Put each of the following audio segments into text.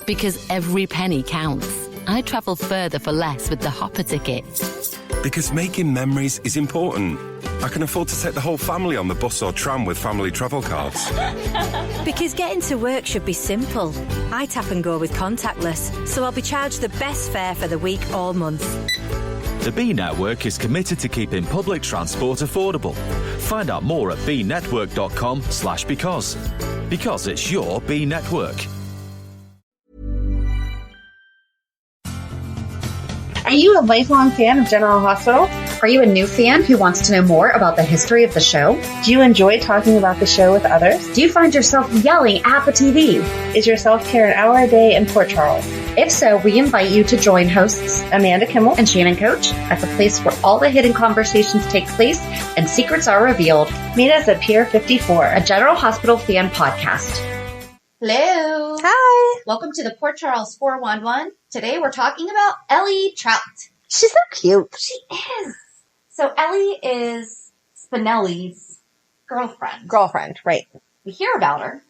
Because every penny counts. I travel further for less with the Hopper ticket. Because making memories is important. I can afford to take the whole family on the bus or tram with family travel cards. Because getting to work should be simple. I tap and go with contactless, so I'll be charged the best fare for the week all month. The B Network is committed to keeping public transport affordable. Find out more at bnetwork.com/because. Because it's your B Network. Are you a lifelong fan of General Hospital? Are you a new fan who wants to know more about the history of the show? Do you enjoy talking about the show with others? Do you find yourself yelling at the TV? Is your self-care an hour a day in Port Charles? If so, we invite you to join hosts Amanda Kimmel and Shannon Coach at the place where all the hidden conversations take place and secrets are revealed. Meet us at Pier 54, a General Hospital fan podcast. Hello. Hi. Welcome to the Port Charles 411. Today we're talking about Ellie Trout. She's so cute. She is. So Ellie is Spinelli's girlfriend. Girlfriend, right. We hear about her.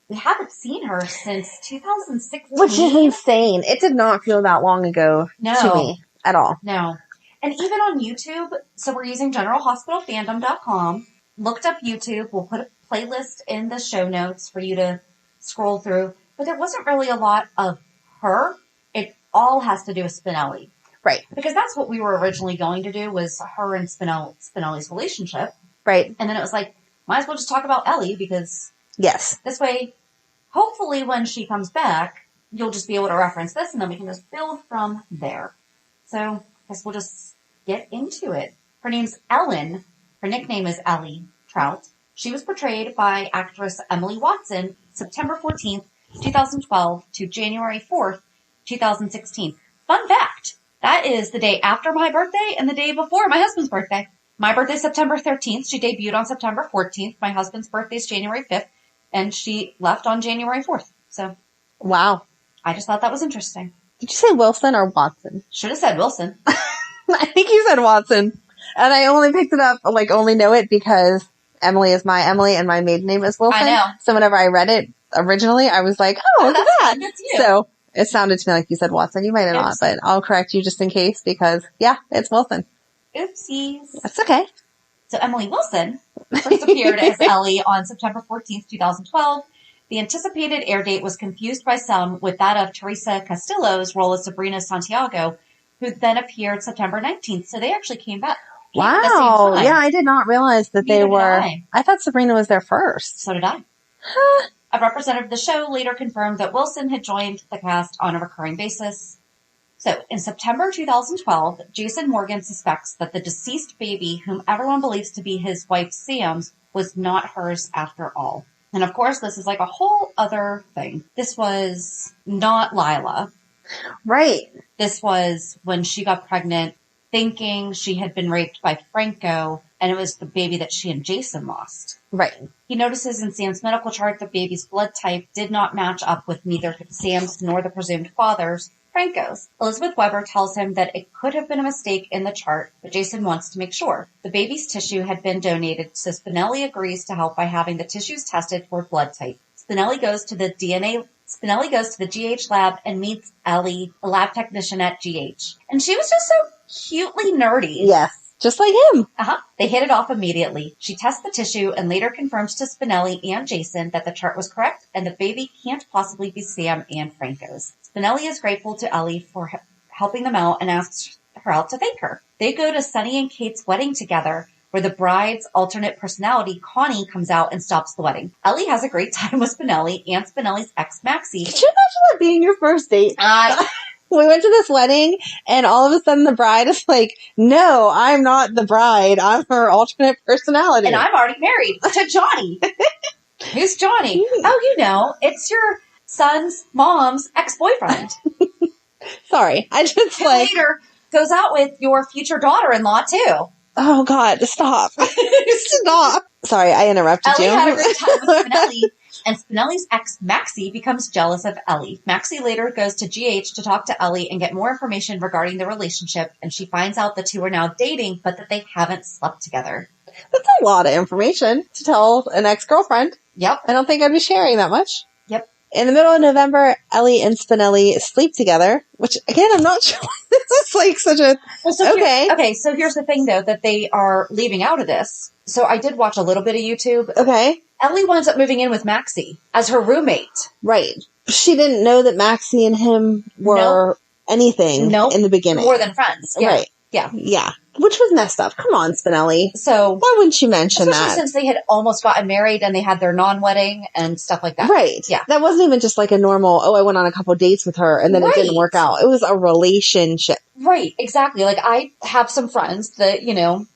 We haven't seen her since 2016. Which is insane. It did not feel that long ago to me at all. No. And even on YouTube, so we're using generalhospitalfandom.com, looked up YouTube. We'll put a playlist in the show notes for you to scroll through. But there wasn't really a lot of her. It all has to do with Spinelli. Right. Because that's what we were originally going to do, was her and Spinelli's relationship. Right. And then it was like, might as well just talk about Ellie, because yes, this way, hopefully when she comes back, you'll just be able to reference this, and then we can just build from there. So I guess we'll just get into it. Her name's Ellen. Her nickname is Ellie Trout. She was portrayed by actress Emily Watson, September 14th, 2012 to January 4th, 2016. Fun fact, that is the day after my birthday and the day before my husband's birthday. My birthday's September 13th. She debuted on September 14th. My husband's birthday's January 5th. And she left on January 4th. So. Wow. I just thought that was interesting. Did you say Wilson or Watson? Should have said Wilson. I think you said Watson. And I only picked it up, only know it because Emily is my Emily and my maiden name is Wilson. I know. So whenever I read it originally, I was like, oh, look at that. That's you. So it sounded to me like you said Watson. You might have not, but I'll correct you just in case because, yeah, it's Wilson. Oopsies. That's okay. So Emily Wilson first appeared as Ellie on September 14th, 2012. The anticipated air date was confused by some with that of Teresa Castillo's role as Sabrina Santiago, who then appeared September 19th. So they actually came back. Wow. At the same time. Yeah, I did not realize that they were. I thought Sabrina was there first. So did I. A representative of the show later confirmed that Wilson had joined the cast on a recurring basis. So, in September 2012, Jason Morgan suspects that the deceased baby, whom everyone believes to be his wife Sam's, was not hers after all. And of course, this is like a whole other thing. This was not Lila. Right. This was when she got pregnant, thinking she had been raped by Franco, and it was the baby that she and Jason lost. Right. He notices in Sam's medical chart that baby's blood type did not match up with neither Sam's nor the presumed father's, Franco's. Elizabeth Weber tells him that it could have been a mistake in the chart, but Jason wants to make sure. The baby's tissue had been donated, so Spinelli agrees to help by having the tissues tested for blood type. Spinelli goes to the GH lab and meets Ellie, a lab technician at GH. And she was just so cutely nerdy. Yes. Just like him. They hit it off immediately. She tests the tissue and later confirms to Spinelli and Jason that the chart was correct and the baby can't possibly be Sam and Franco's. Spinelli is grateful to Ellie for helping them out and asks her out to thank her. They go to Sunny and Kate's wedding together, where the bride's alternate personality, Connie, comes out and stops the wedding. Ellie has a great time with Spinelli and Spinelli's ex, Maxie. Could you imagine that being your first date? We went to this wedding, and all of a sudden the bride is like, no, I'm not the bride. I'm her alternate personality. And I'm already married to Johnny. Who's Johnny? Oh, you know, it's your son's mom's ex-boyfriend. Sorry. I just later goes out with your future daughter-in-law, too. Oh, God. Stop. Stop. Sorry, I interrupted you. Ellie had a great time with Spinelli. And Spinelli's ex, Maxie, becomes jealous of Ellie. Maxie later goes to GH to talk to Ellie and get more information regarding their relationship, and she finds out the two are now dating, but that they haven't slept together. That's a lot of information to tell an ex-girlfriend. Yep. I don't think I'd be sharing that much. Yep. In the middle of November, Ellie and Spinelli sleep together, which, again, I'm not sure. This is like such a... Okay, so here's the thing, though, that they are leaving out of this. So I did watch a little bit of YouTube. Okay. Ellie winds up moving in with Maxie as her roommate. Right. She didn't know that Maxie and him were anything in the beginning. More than friends. Yeah. Right. Yeah. Yeah. Which was messed up. Come on, Spinelli. So why wouldn't you mention especially that? Since they had almost gotten married and they had their non-wedding and stuff like that. Right. Yeah. That wasn't even just like a normal, I went on a couple dates with her and then it didn't work out. It was a relationship. Right. Exactly. Like I have some friends that,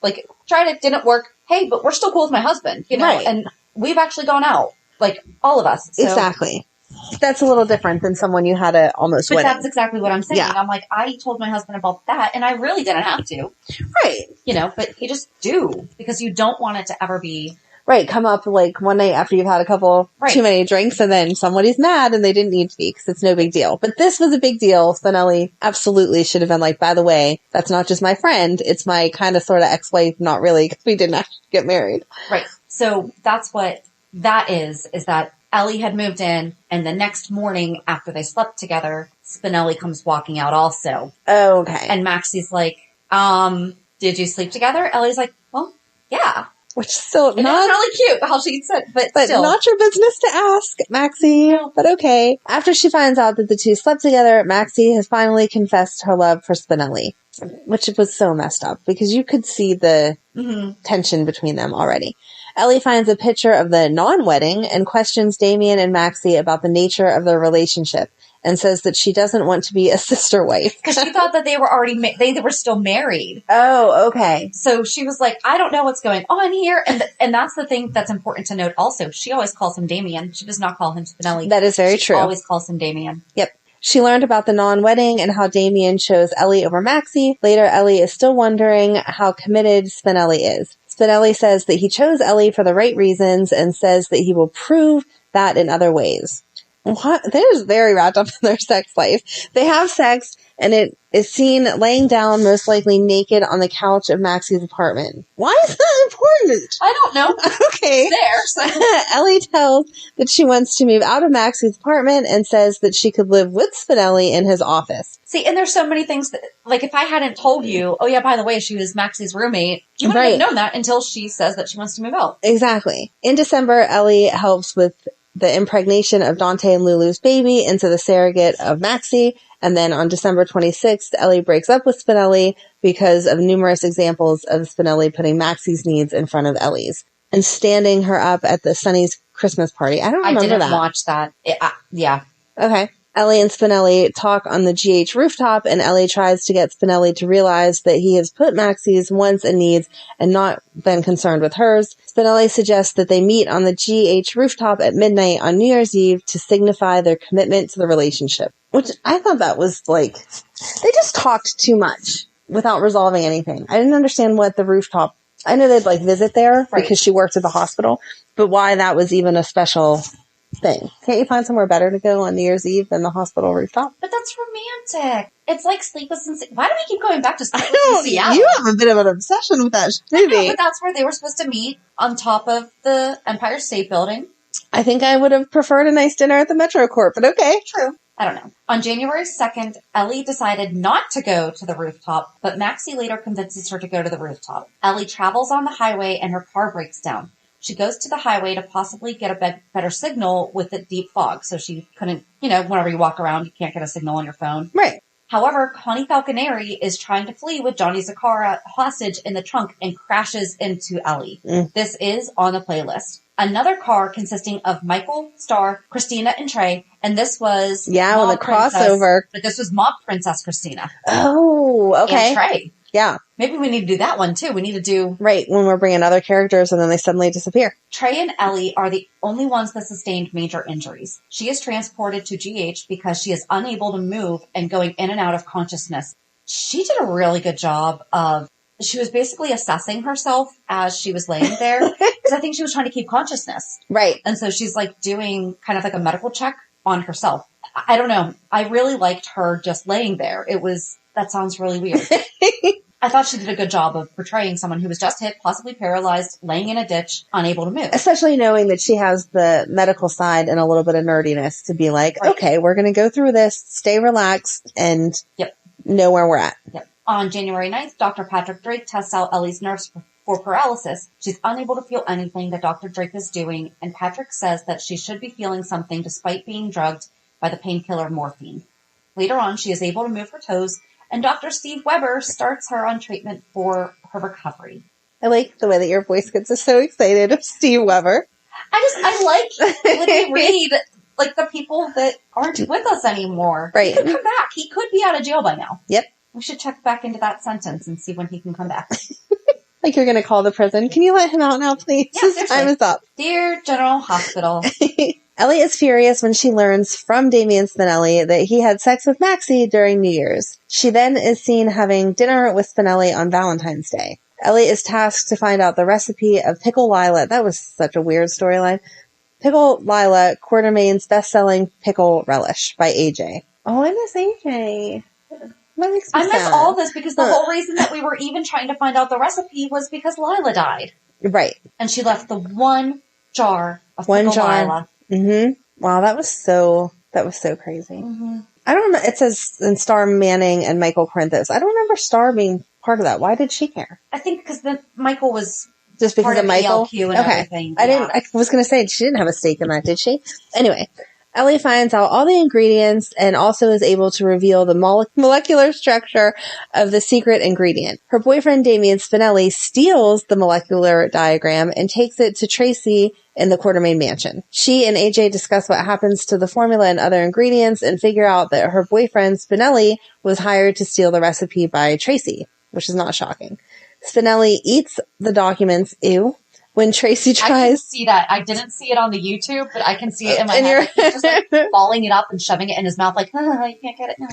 like tried it, didn't work. Hey, but we're still cool with my husband, Right. and we've actually gone out, like all of us. So. Exactly. That's a little different than someone you had a almost But wedding. that's exactly what I'm saying. Yeah. I'm like, I told my husband about that, and I really didn't have to. Right. But you just do, because you don't want it to ever be... Right, come up like one night after you've had a couple too many drinks and then somebody's mad and they didn't need to be because it's no big deal. But this was a big deal. Spinelli absolutely should have been like, by the way, that's not just my friend. It's my kind of sort of ex-wife, not really, because we didn't actually get married. Right. So that's what that is that Ellie had moved in, and the next morning after they slept together, Spinelli comes walking out also. Oh, okay. And Maxie's like, did you sleep together? Ellie's like, well, yeah. Which is still and not really cute how she said, but still. Not your business to ask, Maxie. No. But okay. After she finds out that the two slept together, Maxie has finally confessed her love for Spinelli, which was so messed up because you could see the tension between them already. Ellie finds a picture of the non-wedding and questions Damien and Maxie about the nature of their relationship and says that she doesn't want to be a sister wife. Because she thought that they were already, they were still married. Oh, okay. So she was like, I don't know what's going on here. And that's the thing that's important to note also. She always calls him Damien. She does not call him Spinelli. That is very true. She always calls him Damien. Yep. She learned about the non-wedding and how Damien chose Ellie over Maxie. Later, Ellie is still wondering how committed Spinelli is. Spinelli says that he chose Ellie for the right reasons and says that he will prove that in other ways. What? They're very wrapped up in their sex life. They have sex, and it is seen laying down, most likely naked, on the couch of Maxie's apartment. Why is that important? I don't know. Okay. It's there. So. Ellie tells that she wants to move out of Maxie's apartment and says that she could live with Spinelli in his office. See, and there's so many things that, like, if I hadn't told you, oh yeah, by the way, she was Maxie's roommate, you wouldn't have known that until she says that she wants to move out. Exactly. In December, Ellie helps with the impregnation of Dante and Lulu's baby into the surrogate of Maxie. And then on December 26th, Ellie breaks up with Spinelli because of numerous examples of Spinelli putting Maxie's needs in front of Ellie's and standing her up at the Sunny's Christmas party. I don't remember that. I didn't watch that. Yeah. Okay. Ellie and Spinelli talk on the GH rooftop, and Ellie tries to get Spinelli to realize that he has put Maxie's wants and needs and not been concerned with hers. Spinelli suggests that they meet on the GH rooftop at midnight on New Year's Eve to signify their commitment to the relationship. Which I thought that was like, they just talked too much without resolving anything. I didn't understand what the rooftop, I know they'd like visit there because she worked at the hospital, but why that was even a special thing. Can't you find somewhere better to go on New Year's Eve than the hospital rooftop? But that's romantic. It's like Sleepless in Seattle. Why do we keep going back to Sleepless in Seattle? You have a bit of an obsession with that movie. I know, but that's where they were supposed to meet, on top of the Empire State Building. I think I would have preferred a nice dinner at the Metro Court, but okay. True. I don't know. On January 2nd, Ellie decided not to go to the rooftop, but Maxie later convinces her to go to the rooftop. Ellie travels on the highway and her car breaks down. She goes to the highway to possibly get a better signal with the deep fog. So she couldn't, whenever you walk around, you can't get a signal on your phone. Right. However, Connie Falconeri is trying to flee with Johnny Zakara hostage in the trunk and crashes into Ellie. This is on the playlist. Another car consisting of Michael, Star, Christina, and Trey. And this was... Yeah, with a crossover. But this was Mob Princess Christina. Oh, okay. And Trey. Yeah. Maybe we need to do that one, too. We need to do... Right, when we're bringing other characters and then they suddenly disappear. Trey and Ellie are the only ones that sustained major injuries. She is transported to GH because she is unable to move and going in and out of consciousness. She did a really good job of... She was basically assessing herself as she was laying there. Because I think she was trying to keep consciousness. Right. And so she's like doing kind of like a medical check on herself. I don't know. I really liked her just laying there. That sounds really weird. I thought she did a good job of portraying someone who was just hit, possibly paralyzed, laying in a ditch, unable to move. Especially knowing that she has the medical side and a little bit of nerdiness to be like, okay, we're going to go through this, stay relaxed, and know where we're at. Yep. On January 9th, Dr. Patrick Drake tests out Ellie's nerves for paralysis. She's unable to feel anything that Dr. Drake is doing, and Patrick says that she should be feeling something despite being drugged by the painkiller morphine. Later on, she is able to move her toes, and Dr. Steve Weber starts her on treatment for her recovery. I like the way that your voice gets so excited of Steve Weber. I like when we read like the people that aren't with us anymore. Right. He could come back. He could be out of jail by now. Yep. We should check back into that sentence and see when he can come back. Like you're going to call the prison. Can you let him out now, please? Yeah, His time is up. Dear General Hospital. Ellie is furious when she learns from Damien Spinelli that he had sex with Maxie during New Year's. She then is seen having dinner with Spinelli on Valentine's Day. Ellie is tasked to find out the recipe of Pickle Lila. That was such a weird storyline. Pickle Lila, Quartermain's best-selling pickle relish by AJ. Oh, I miss AJ. I miss all this because the whole reason that we were even trying to find out the recipe was because Lila died. Right. And she left the one jar of pickle Lila. Mm-hmm. Wow, that was so crazy. Mm-hmm. I don't know. It says in Star Manning and Michael Corinthos. I don't remember Star being part of that. Why did she care? I think because Michael was just because of Michael. ELQ and everything. I was going to say she didn't have a stake in that, did she? Anyway, Ellie finds out all the ingredients and also is able to reveal the molecular structure of the secret ingredient. Her boyfriend, Damien Spinelli, steals the molecular diagram and takes it to Tracy in the Quartermain mansion. She and AJ discuss what happens to the formula and other ingredients and figure out that her boyfriend, Spinelli, was hired to steal the recipe by Tracy, which is not shocking. Spinelli eats the documents, when Tracy tries... I can see that. I didn't see it on the YouTube, but I can see it in my head. He's just like balling it up and shoving it in his mouth like, oh, you can't get it now.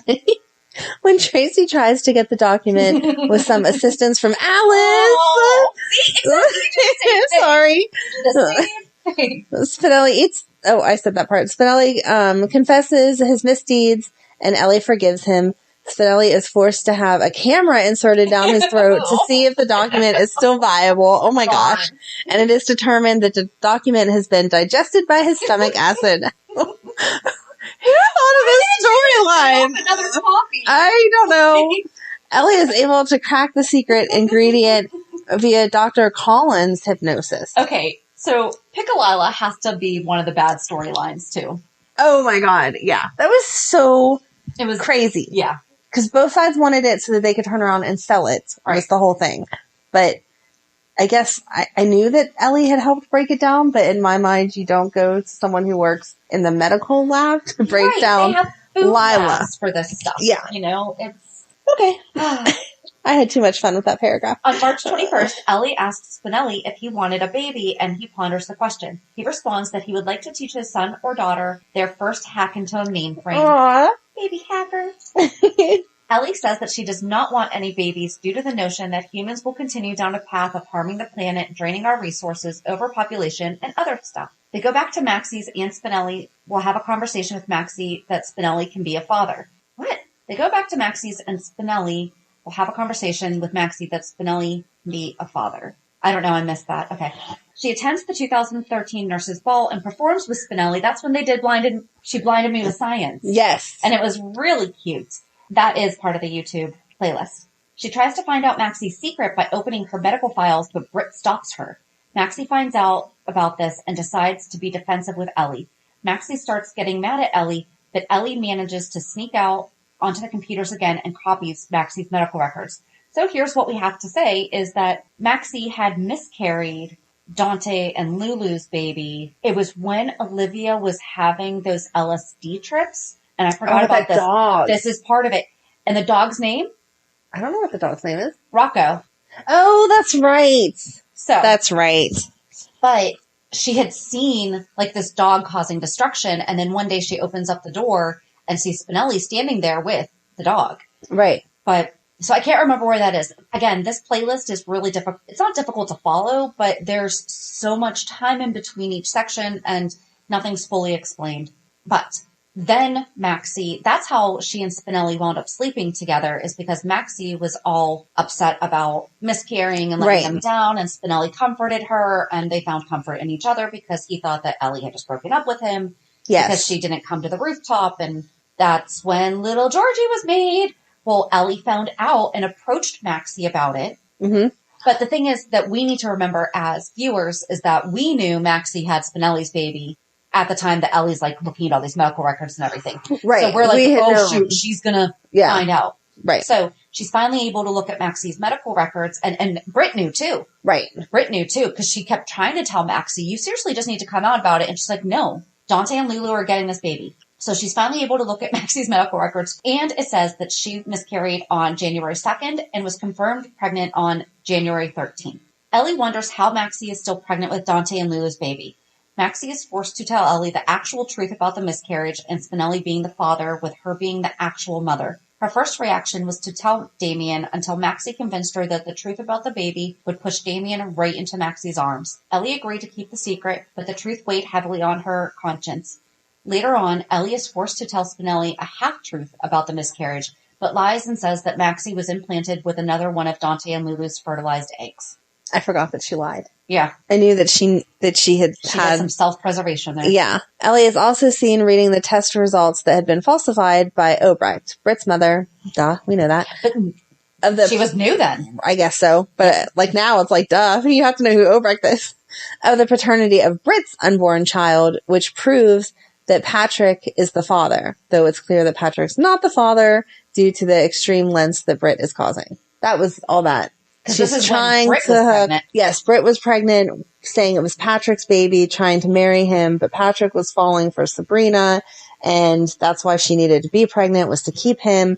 When Tracy tries to get the document with some assistance from Alice... Oh, see, exactly. Sorry. The same thing. Spinelli eats... Oh, I said that part. Spinelli confesses his misdeeds, and Ellie forgives him. Spinelli is forced to have a camera inserted down his throat to see if the document is still viable. Oh my gosh. And it is determined that the document has been digested by his stomach acid. Who thought of this storyline? Another coffee. I don't know. Ellie is able to crack the secret ingredient via Dr. Collins' hypnosis. Okay, so Piccolila has to be one of the bad storylines too. Oh my god, yeah. That was it was crazy. Yeah. Because both sides wanted it so that they could turn around and sell it. Right. Was the whole thing. But I guess I knew that Ellie had helped break it down, but in my mind, you don't go to someone who works in the medical lab to break down they have food Lila labs for this stuff. Yeah. You know, it's... Okay. I had too much fun with that paragraph. On March 21st, Ellie asks Spinelli if he wanted a baby, and he ponders the question. He responds that he would like to teach his son or daughter their first hack into a mainframe. Aww. Baby hacker. Ellie says that she does not want any babies due to the notion that humans will continue down a path of harming the planet, draining our resources, overpopulation, and other stuff. They go back to Maxie's, and Spinelli will have a conversation with Maxie that Spinelli can be a father. What? They go back to Maxie's, and Spinelli will have a conversation with Maxie that Spinelli can be a father. I don't know, I missed that. Okay. She attends the 2013 Nurses Ball and performs with Spinelli. That's when they did She Blinded Me with Science. Yes. And it was really cute. That is part of the YouTube playlist. She tries to find out Maxie's secret by opening her medical files, but Britt stops her. Maxie finds out about this and decides to be defensive with Ellie. Maxie starts getting mad at Ellie, but Ellie manages to sneak out onto the computers again and copies Maxie's medical records. So here's what we have to say is that Maxie had miscarried Dante and Lulu's baby. It was when Olivia was having those LSD trips. And I forgot about this. Dog. This is part of it. And the dog's name? I don't know what the dog's name is. Rocco. Oh, that's right. That's right. But she had seen like this dog causing destruction. And then one day she opens up the door and sees Spinelli standing there with the dog. Right. But so I can't remember where that is. Again, this playlist is really difficult. It's not difficult to follow, but there's so much time in between each section and nothing's fully explained. But then Maxie, that's how she and Spinelli wound up sleeping together, is because Maxie was all upset about miscarrying and letting them down, and Spinelli comforted her, and they found comfort in each other because he thought that Ellie had just broken up with him because she didn't come to the rooftop, and that's when little Georgie was made. Well, Ellie found out and approached Maxie about it. Mm-hmm. But the thing is that we need to remember as viewers is that we knew Maxie had Spinelli's baby at the time that Ellie's like looking at all these medical records and everything. Right. So we're like, shoot, she's going to find out. Right. So she's finally able to look at Maxie's medical records, and Britt knew too. Right. Britt knew too, because she kept trying to tell Maxie, you seriously just need to come out about it. And she's like, no, Dante and Lulu are getting this baby. So she's finally able to look at Maxie's medical records, and it says that she miscarried on January 2nd and was confirmed pregnant on January 13th. Ellie wonders how Maxie is still pregnant with Dante and Lulu's baby. Maxie is forced to tell Ellie the actual truth about the miscarriage and Spinelli being the father, with her being the actual mother. Her first reaction was to tell Damien until Maxie convinced her that the truth about the baby would push Damien right into Maxie's arms. Ellie agreed to keep the secret, but the truth weighed heavily on her conscience. Later on, Ellie is forced to tell Spinelli a half-truth about the miscarriage, but lies and says that Maxie was implanted with another one of Dante and Lulu's fertilized eggs. I forgot that she lied. Yeah. I knew that she had some self-preservation there. Yeah. Ellie is also seen reading the test results that had been falsified by Obrecht, Britt's mother. Duh, we know that. But she was new then. I guess so. But like now it's like, duh, you have to know who Obrecht is. Of the paternity of Britt's unborn child, which proves that Patrick is the father, though it's clear that Patrick's not the father due to the extreme lengths that Britt is causing. That was all that. She's trying to, yes, Britt was pregnant, saying it was Patrick's baby, trying to marry him, but Patrick was falling for Sabrina, and that's why she needed to be pregnant, was to keep him,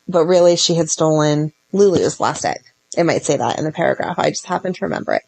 but really she had stolen Lulu's last egg. It might say that in the paragraph. I just happened to remember it.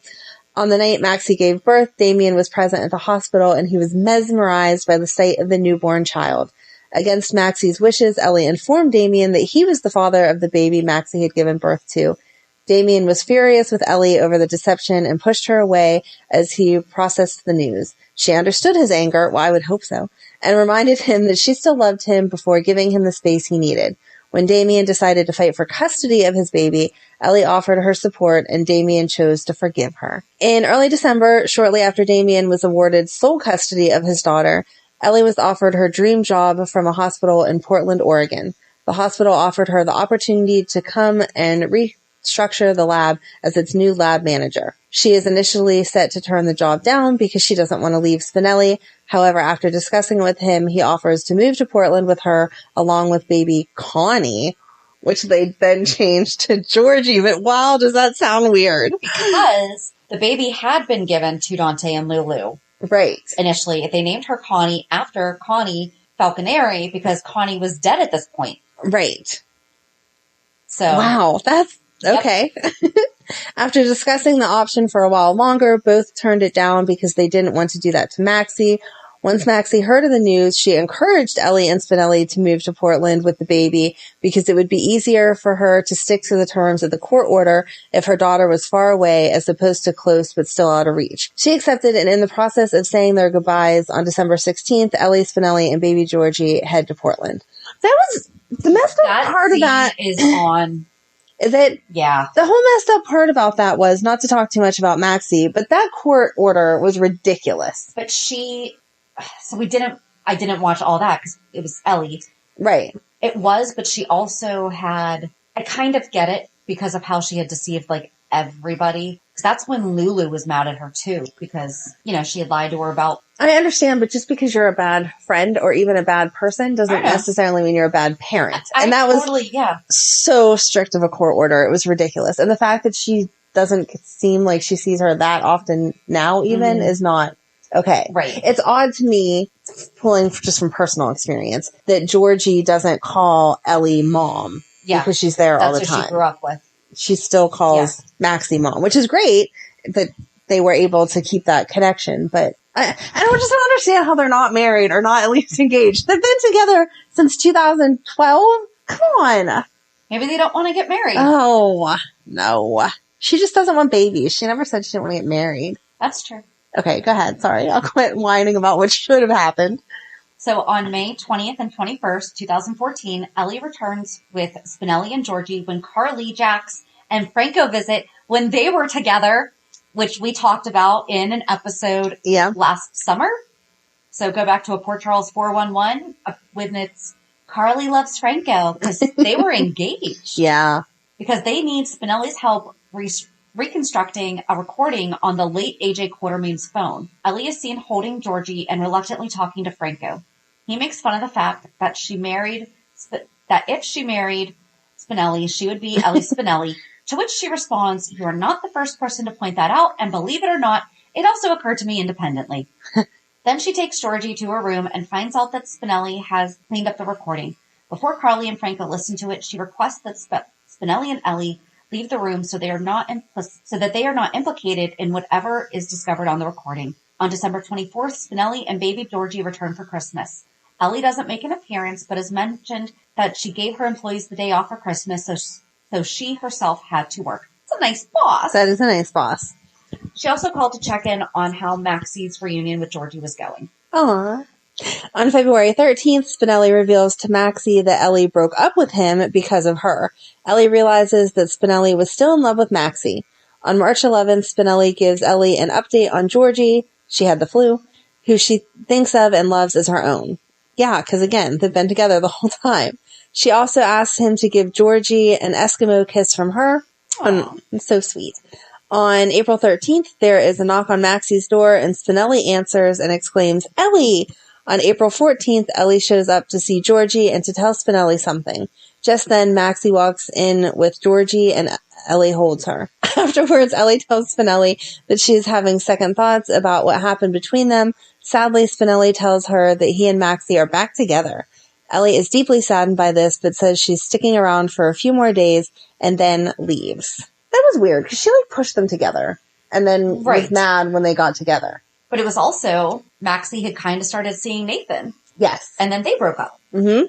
On the night Maxie gave birth, Damien was present at the hospital, and he was mesmerized by the sight of the newborn child. Against Maxie's wishes, Ellie informed Damien that he was the father of the baby Maxie had given birth to. Damien was furious with Ellie over the deception and pushed her away as he processed the news. She understood his anger, well, I would hope so, and reminded him that she still loved him before giving him the space he needed. When Damien decided to fight for custody of his baby, Ellie offered her support, and Damien chose to forgive her. In early December, shortly after Damien was awarded sole custody of his daughter, Ellie was offered her dream job from a hospital in Portland, Oregon. The hospital offered her the opportunity to come and restructure the lab as its new lab manager. She is initially set to turn the job down because she doesn't want to leave Spinelli. However, after discussing with him, he offers to move to Portland with her along with baby Connie, which they then changed to Georgie. But wow, does that sound weird? Because the baby had been given to Dante and Lulu. Right. Initially, they named her Connie after Connie Falconeri because Connie was dead at this point. Right. So. Wow, that's okay. Yep. After discussing the option for a while longer, both turned it down because they didn't want to do that to Maxie. Once Maxie heard of the news, she encouraged Ellie and Spinelli to move to Portland with the baby because it would be easier for her to stick to the terms of the court order if her daughter was far away as opposed to close but still out of reach. She accepted, and in the process of saying their goodbyes on December 16th, Ellie, Spinelli, and baby Georgie head to Portland. That was the messed up part of that. Is on. Is it? Yeah. The whole messed up part about that was, not to talk too much about Maxie, but that court order was ridiculous. But I didn't watch all that because it was Ellie. Right. It was, but she also had, I kind of get it because of how she had deceived like everybody. Because that's when Lulu was mad at her too, because, you know, she had lied to her about. I understand, but just because you're a bad friend or even a bad person doesn't necessarily mean you're a bad parent. And that was so strict of a court order. It was ridiculous. And the fact that she doesn't seem like she sees her that often now even is not okay. Right. It's odd to me, pulling just from personal experience, that Georgie doesn't call Ellie mom. Yeah. Because she's there all the time. That's who she grew up with. She still calls Maxie mom, which is great that they were able to keep that connection. But I don't understand how they're not married or not at least engaged. They've been together since 2012. Come on. Maybe they don't want to get married. Oh, no. She just doesn't want babies. She never said she didn't want to get married. That's true. Okay, go ahead. Sorry. I'll quit whining about what should have happened. So on May 20th and 21st, 2014, Ellie returns with Spinelli and Georgie when Carly, Jax, and Franco visit when they were together, which we talked about in an episode last summer. So go back to a Port Charles 411 when it's Carly loves Franco because they were engaged. Yeah. Because they need Spinelli's help reconstructing a recording on the late AJ Quartermain's phone. Ellie is seen holding Georgie and reluctantly talking to Franco. He makes fun of the fact that if she married Spinelli, she would be Ellie Spinelli, to which she responds, "You are not the first person to point that out, and believe it or not, it also occurred to me independently." Then she takes Georgie to her room and finds out that Spinelli has cleaned up the recording. Before Carly and Franco listen to it, she requests that Spinelli and Ellie leave the room so that they are not implicated in whatever is discovered on the recording. On December 24th, Spinelli and baby Georgie return for Christmas. Ellie doesn't make an appearance, but has mentioned that she gave her employees the day off for Christmas, so she herself had to work. It's a nice boss. That is a nice boss. She also called to check in on how Maxie's reunion with Georgie was going. Aww. On February 13th, Spinelli reveals to Maxie that Ellie broke up with him because of her. Ellie realizes that Spinelli was still in love with Maxie. On March 11th, Spinelli gives Ellie an update on Georgie, she had the flu, who she thinks of and loves as her own. Yeah, because again, they've been together the whole time. She also asks him to give Georgie an Eskimo kiss from her. So sweet. On April 13th, there is a knock on Maxie's door, and Spinelli answers and exclaims, "Ellie!" On April 14th, Ellie shows up to see Georgie and to tell Spinelli something. Just then, Maxie walks in with Georgie, and Ellie holds her. Afterwards, Ellie tells Spinelli that she is having second thoughts about what happened between them. Sadly, Spinelli tells her that he and Maxie are back together. Ellie is deeply saddened by this, but says she's sticking around for a few more days and then leaves. That was weird, because she, pushed them together, and then was mad when they got together. But it was also, Maxie had kind of started seeing Nathan. Yes. And then they broke up. Mm-hmm.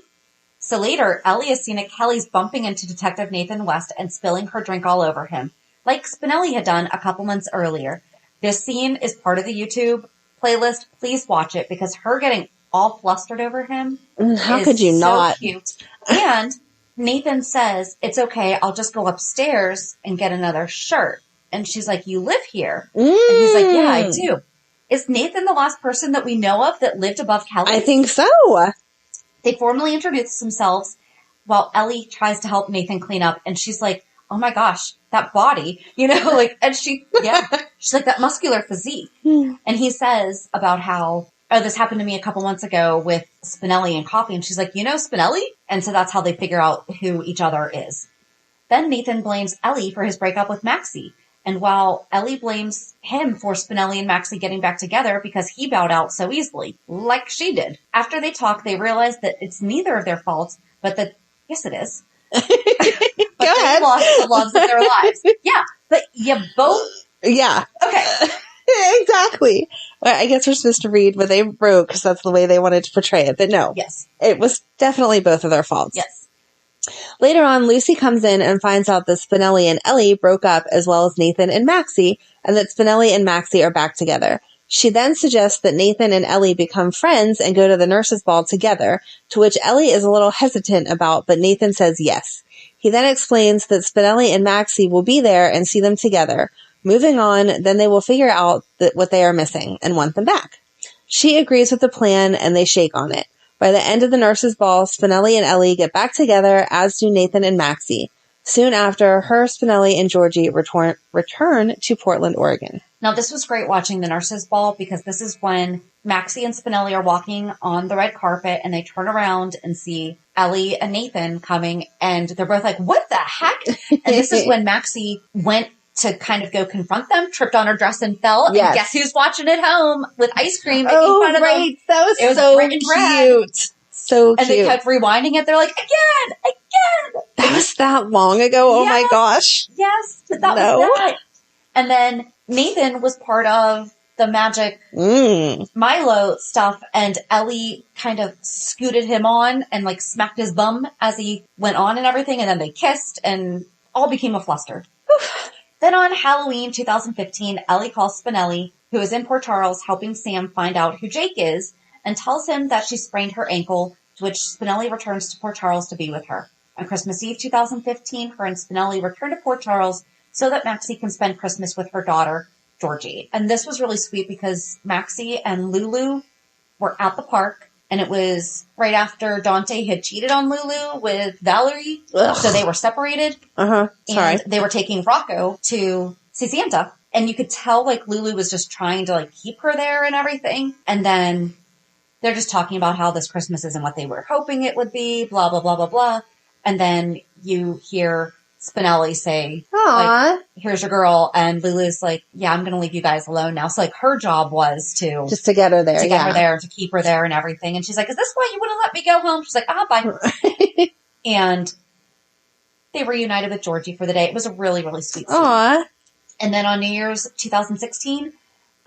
So later, Ellie is seen at Kelly's bumping into Detective Nathan West and spilling her drink all over him, like Spinelli had done a couple months earlier. This scene is part of the YouTube playlist. Please watch it, because her getting all flustered over him could you not? So cute. And Nathan says, "It's okay, I'll just go upstairs and get another shirt." And she's like, "You live here?" And he's like, "Yeah, I do." Is Nathan the last person that we know of that lived above Kelly? I think so. They formally introduce themselves while Ellie tries to help Nathan clean up. And she's like, "Oh my gosh, that body," and she's like, "That muscular physique." And he says about how, this happened to me a couple months ago with Spinelli and coffee. And she's like, "You know Spinelli?" And so that's how they figure out who each other is. Then Nathan blames Ellie for his breakup with Maxie. And while Ellie blames him for Spinelli and Maxie getting back together because he bowed out so easily, like she did. After they talk, they realize that it's neither of their faults, but that, yes, it is. But they lost the loves of their lives. Yeah, but you both... Yeah. Okay. Exactly. Well, I guess we're supposed to read what they wrote because that's the way they wanted to portray it. But no. Yes. It was definitely both of their faults. Yes. Later on, Lucy comes in and finds out that Spinelli and Ellie broke up, as well as Nathan and Maxie, and that Spinelli and Maxie are back together. She then suggests that Nathan and Ellie become friends and go to the nurses' ball together, to which Ellie is a little hesitant about, but Nathan says yes. He then explains that Spinelli and Maxie will be there and see them together. Moving on, then they will figure out what they are missing and want them back. She agrees with the plan, and they shake on it. By the end of the nurses' ball, Spinelli and Ellie get back together, as do Nathan and Maxie. Soon after, Spinelli, and Georgie return to Portland, Oregon. Now, this was great watching the nurses' ball, because this is when Maxie and Spinelli are walking on the red carpet, and they turn around and see Ellie and Nathan coming, and they're both like, "What the heck?" And this is when Maxie went to kind of go confront them, tripped on her dress and fell. Yes. And guess who's watching at home with ice cream making fun of them? That was so cute. So cute. And they kept rewinding it. They're like, again. That was that long ago. Oh my gosh. Yes. That was that. And then Nathan was part of the magic Milo stuff, and Ellie kind of scooted him on and smacked his bum as he went on and everything. And then they kissed and all became a fluster. Then on Halloween 2015, Ellie calls Spinelli, who is in Port Charles helping Sam find out who Jake is, and tells him that she sprained her ankle, to which Spinelli returns to Port Charles to be with her. On Christmas Eve 2015, her and Spinelli return to Port Charles so that Maxie can spend Christmas with her daughter, Georgie. And this was really sweet because Maxie and Lulu were at the park, and it was right after Dante had cheated on Lulu with Valerie. Ugh. So they were separated. Sorry. And they were taking Rocco to see Santa. And you could tell, like, Lulu was just trying to, like, keep her there and everything. And then they're just talking about how this Christmas isn't what they were hoping it would be, blah, blah, blah, blah, blah. And then you hear Spinelli say, like, here's your girl. And Lulu's like, yeah, I'm going to leave you guys alone now. So, like, her job was to... just to get her there. To get her there, to keep her there and everything. And she's like, is this why you wouldn't let me go home? She's like, bye. And they reunited with Georgie for the day. It was a really, really sweet scene. Aww. And then on New Year's 2016,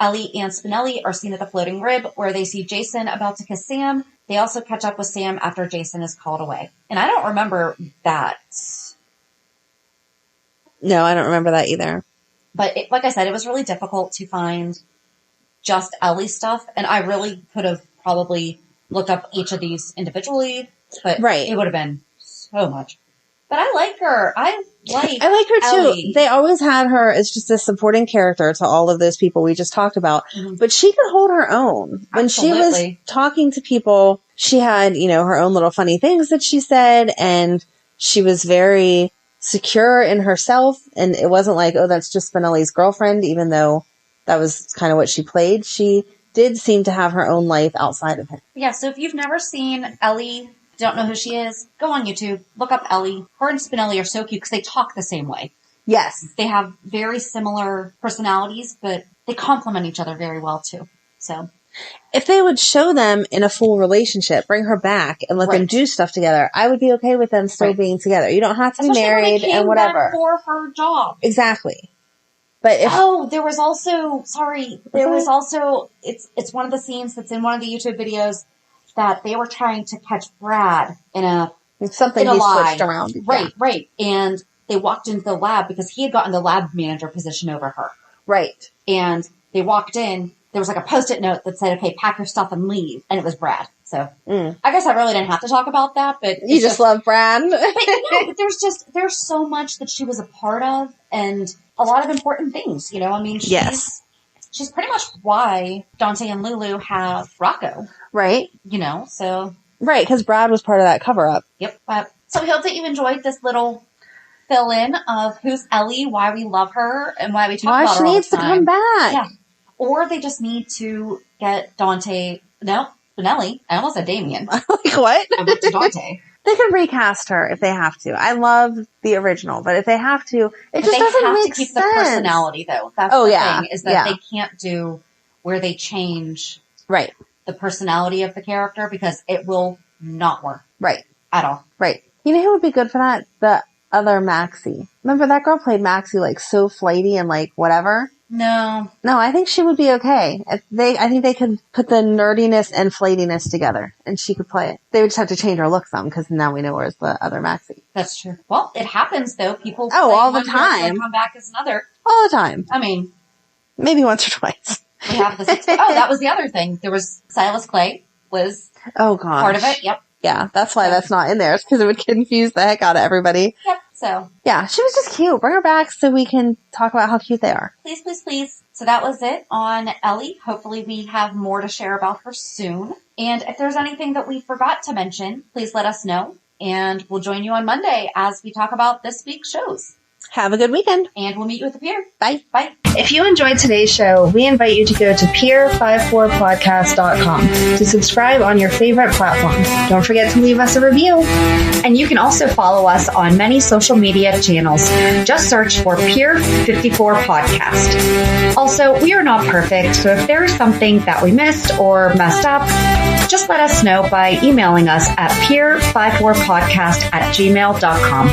Ellie and Spinelli are seen at the Floating Rib, where they see Jason about to kiss Sam. They also catch up with Sam after Jason is called away. And I don't remember that. No, I don't remember that either. But like I said, it was really difficult to find just Ellie stuff. And I really could have probably looked up each of these individually. But it would have been so much. But I like her. I like her too. Ellie. They always had her as just a supporting character to all of those people we just talked about. Mm-hmm. But she could hold her own. When she was talking to people, she had, her own little funny things that she said. And she was very secure in herself. And it wasn't like, oh, that's just Spinelli's girlfriend, even though that was kind of what she played. She did seem to have her own life outside of him. Yeah, so if you've never seen Ellie, don't know who she is, go on YouTube, look up Ellie. Her and Spinelli are so cute because they talk the same way. Yes. They have very similar personalities, but they complement each other very well too. So if they would show them in a full relationship, bring her back and let them do stuff together, I would be okay with them still being together. You don't have to be married and whatever. Back for her job. Exactly. But if there was also it's one of the scenes that's in one of the YouTube videos that they were trying to catch Brad in a something he switched around. Right. And they walked into the lab because he had gotten the lab manager position over her. Right. And they walked in. There was like a Post-it note that said, okay, pack your stuff and leave. And it was Brad. So I guess I really didn't have to talk about that, but you just love Brad. but there's so much that she was a part of and a lot of important things, I mean, she's pretty much why Dante and Lulu have Rocco. Right. So. Right, because Brad was part of that cover-up. Yep. So we hope that you enjoyed this little fill-in of who's Ellie, why we love her, and why we talk about her all the time. Why she needs to come back. Yeah. Or they just need to get Spinelli. I almost said Damien. Like what? I went to Dante. They can recast her if they have to. I love the original, but if they have to, it just doesn't make sense. They have to keep the personality, though. That's the thing, is that they can't do where they change the personality of the character because it will not work. Right. At all. Right. You know who would be good for that? The other Maxie. Remember that girl played Maxie like so flighty and like whatever? No, I think she would be okay. I think they could put the nerdiness and flightiness together, and she could play it. They would just have to change her look some, because now we know where's the other Maxie. That's true. Well, it happens though. People all the time and come back as another all the time. I mean, maybe once or twice. We have the that was the other thing. There was Silas Clay was part of it. Yep. Yeah, that's why that's not in there. It's because it would confuse the heck out of everybody. Yep. So. Yeah, she was just cute. Bring her back so we can talk about how cute they are. Please, please, please. So that was it on Ellie. Hopefully we have more to share about her soon. And if there's anything that we forgot to mention, please let us know. And we'll join you on Monday as we talk about this week's shows. Have a good weekend. And we'll meet you at the pier. Bye. Bye. If you enjoyed today's show, we invite you to go to pier54podcast.com to subscribe on your favorite platform. Don't forget to leave us a review. And you can also follow us on many social media channels. Just search for Pier 54 Podcast. Also, we are not perfect, so if there is something that we missed or messed up, just let us know by emailing us at pier54podcast@gmail.com.